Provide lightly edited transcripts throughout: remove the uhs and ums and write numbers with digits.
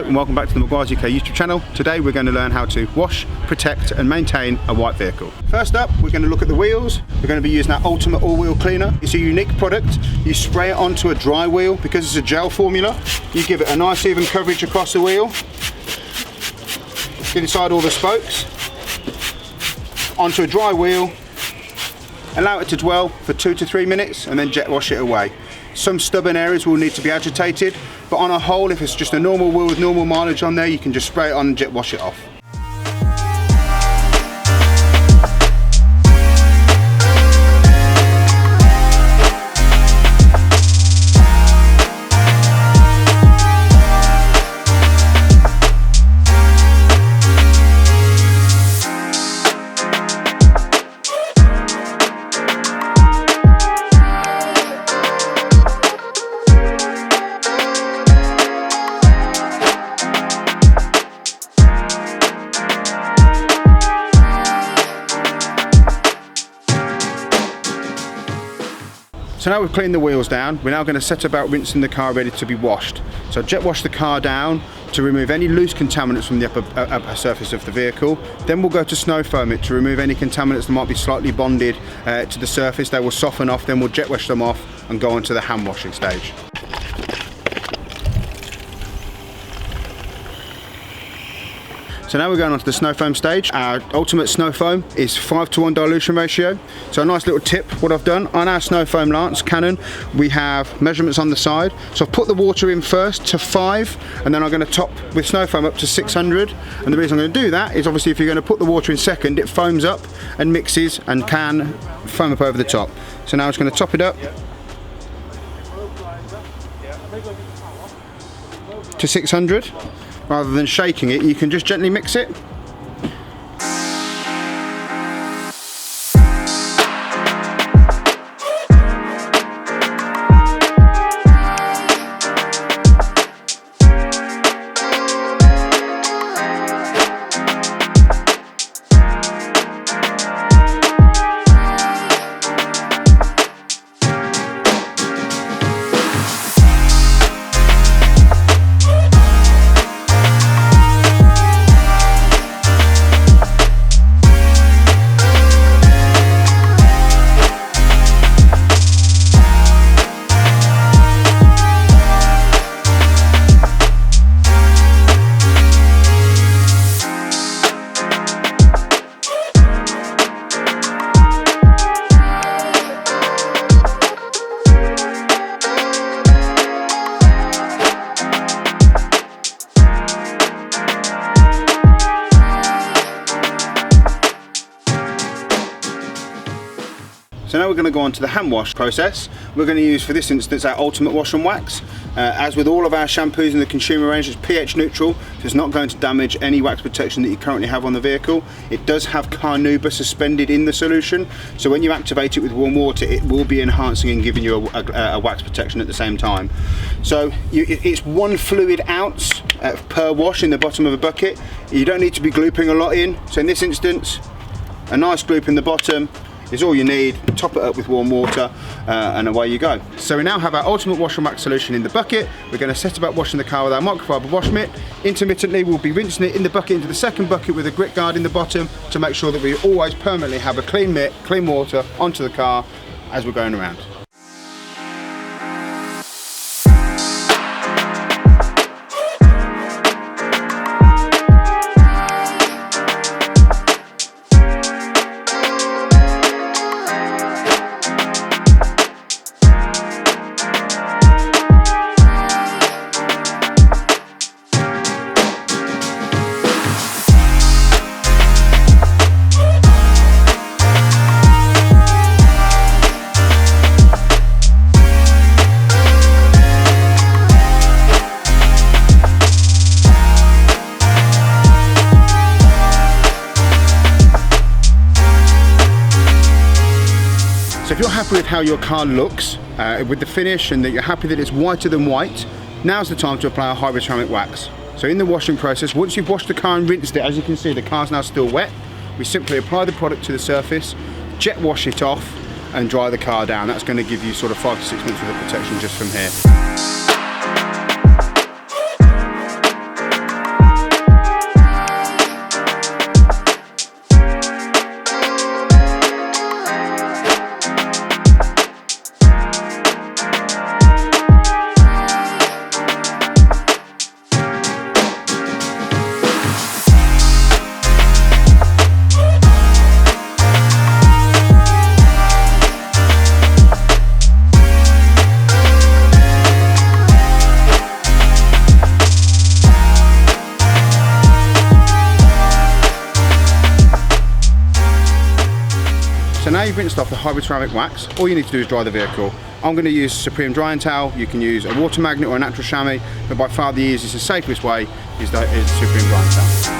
and welcome back to the Meguiars UK YouTube channel. Today we're going to learn how to wash, protect and maintain a white vehicle. First up, we're going to look at the wheels. We're going to be using our Ultimate All-Wheel Cleaner. It's a unique product. You spray it onto a dry wheel because it's a gel formula. You give it a nice even coverage across the wheel. Get inside all the spokes. Onto a dry wheel. Allow it to dwell for 2 to 3 minutes and then jet wash it away. Some stubborn areas will need to be agitated, but on a whole, if it's just a normal wheel with normal mileage on there, you can just spray it on and jet wash it off. So now we've cleaned the wheels down, we're now going to set about rinsing the car ready to be washed. So jet wash the car down to remove any loose contaminants from the upper surface of the vehicle. Then we'll go to snow foam it to remove any contaminants that might be slightly bonded to the surface. They will soften off, then we'll jet wash them off and go on to the hand washing stage. So now we're going on to the snow foam stage. Our ultimate snow foam is 5:1 dilution ratio. So a nice little tip, what I've done on our snow foam lance, Canon, we have measurements on the side. So I've put the water in first to 5, and then I'm going to top with snow foam up to 600. And the reason I'm going to do that is obviously if you're going to put the water in second, it foams up and mixes and can foam up over the top. So now I'm just going to top it up to 600. Rather than shaking it, you can just gently mix it. So now we're going to go on to the hand wash process. We're going to use, for this instance, our Ultimate Wash and Wax. As with all of our shampoos in the consumer range, it's pH neutral, so it's not going to damage any wax protection that you currently have on the vehicle. It does have carnauba suspended in the solution, so when you activate it with warm water, it will be enhancing and giving you a wax protection at the same time. So it's 1 fluid ounce per wash in the bottom of a bucket. You don't need to be glooping a lot in, so in this instance, a nice gloop in the bottom is all you need. Top it up with warm water and away you go. So we now have our Ultimate Wash and Wax solution in the bucket. We're going to set about washing the car with our microfiber wash mitt. Intermittently we'll be rinsing it in the bucket into the second bucket with a grit guard in the bottom to make sure that we always permanently have a clean mitt, clean water onto the car as we're going around. So if you're happy with how your car looks, with the finish, and that you're happy that it's whiter than white, now's the time to apply a hybrid ceramic wax. So in the washing process, once you've washed the car and rinsed it, as you can see, the car's now still wet, we simply apply the product to the surface, jet wash it off, and dry the car down. That's going to give you sort of 5 to 6 minutes worth of protection just from here. now you've rinsed off the hybrid ceramic wax, all you need to do is dry the vehicle. I'm going to use Supreme drying towel. You can use a water magnet or a natural chamois, but by far the easiest and safest way is the Supreme drying towel.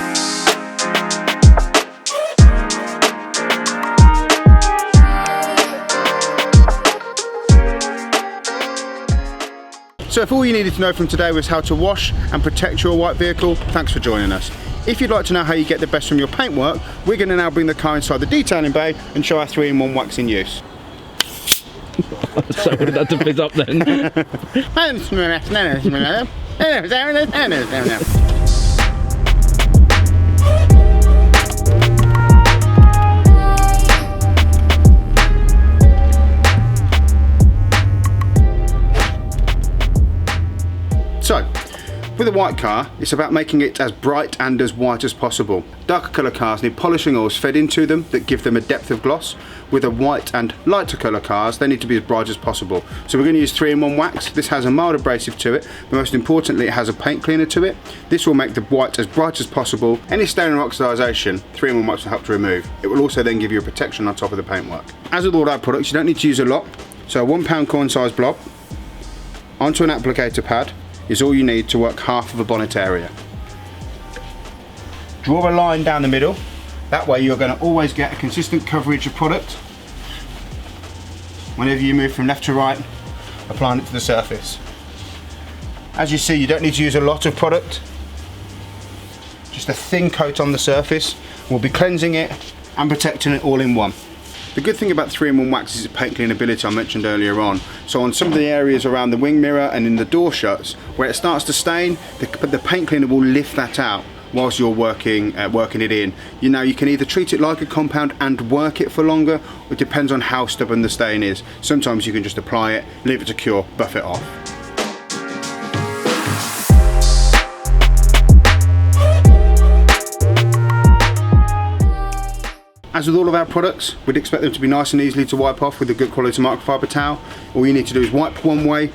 So if all you needed to know from today was how to wash and protect your white vehicle, thanks for joining us. If you'd like to know how you get the best from your paintwork, we're going to now bring the car inside the detailing bay and show our 3-in-1 wax in use. So what did that to fizz up then? So, with a white car, it's about making it as bright and as white as possible. Darker colour cars need polishing oils fed into them that give them a depth of gloss. With a white and lighter colour cars, they need to be as bright as possible. So we're going to use 3-in-1 wax. This has a mild abrasive to it, but most importantly it has a paint cleaner to it. This will make the white as bright as possible. Any stain or oxidisation, 3-in-1 wax will help to remove. It will also then give you a protection on top of the paintwork. As with all our products, you don't need to use a lot. So a £1 coin size blob onto an applicator pad is all you need to work half of a bonnet area. Draw a line down the middle, that way you're going to always get a consistent coverage of product. Whenever you move from left to right, applying it to the surface. As you see, you don't need to use a lot of product, just a thin coat on the surface. We'll be cleansing it and protecting it all in one. The good thing about 3-in-1 wax is its paint clean ability I mentioned earlier on. So on some of the areas around the wing mirror and in the door shuts, where it starts to stain, the paint cleaner will lift that out whilst you're working it in. You can either treat it like a compound and work it for longer, or it depends on how stubborn the stain is. Sometimes you can just apply it, leave it to cure, buff it off. As with all of our products, we'd expect them to be nice and easily to wipe off with a good quality microfiber towel. All you need to do is wipe one way,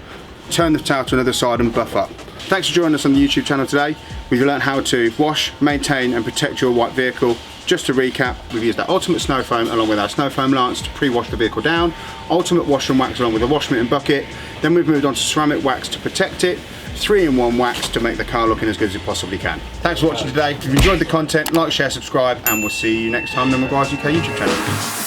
turn the towel to another side and buff up. Thanks for joining us on the YouTube channel today. We've learned how to wash, maintain and protect your white vehicle. Just to recap, we've used our Ultimate Snow Foam along with our Snow Foam Lance to pre-wash the vehicle down, Ultimate Wash and Wax along with a wash mitt and bucket, then we've moved on to ceramic wax to protect it, 3-in-1 wax to make the car looking as good as it possibly can. Thanks for watching today. If you've enjoyed the content, like, share, subscribe, and we'll see you next time on the Meguiars UK YouTube channel.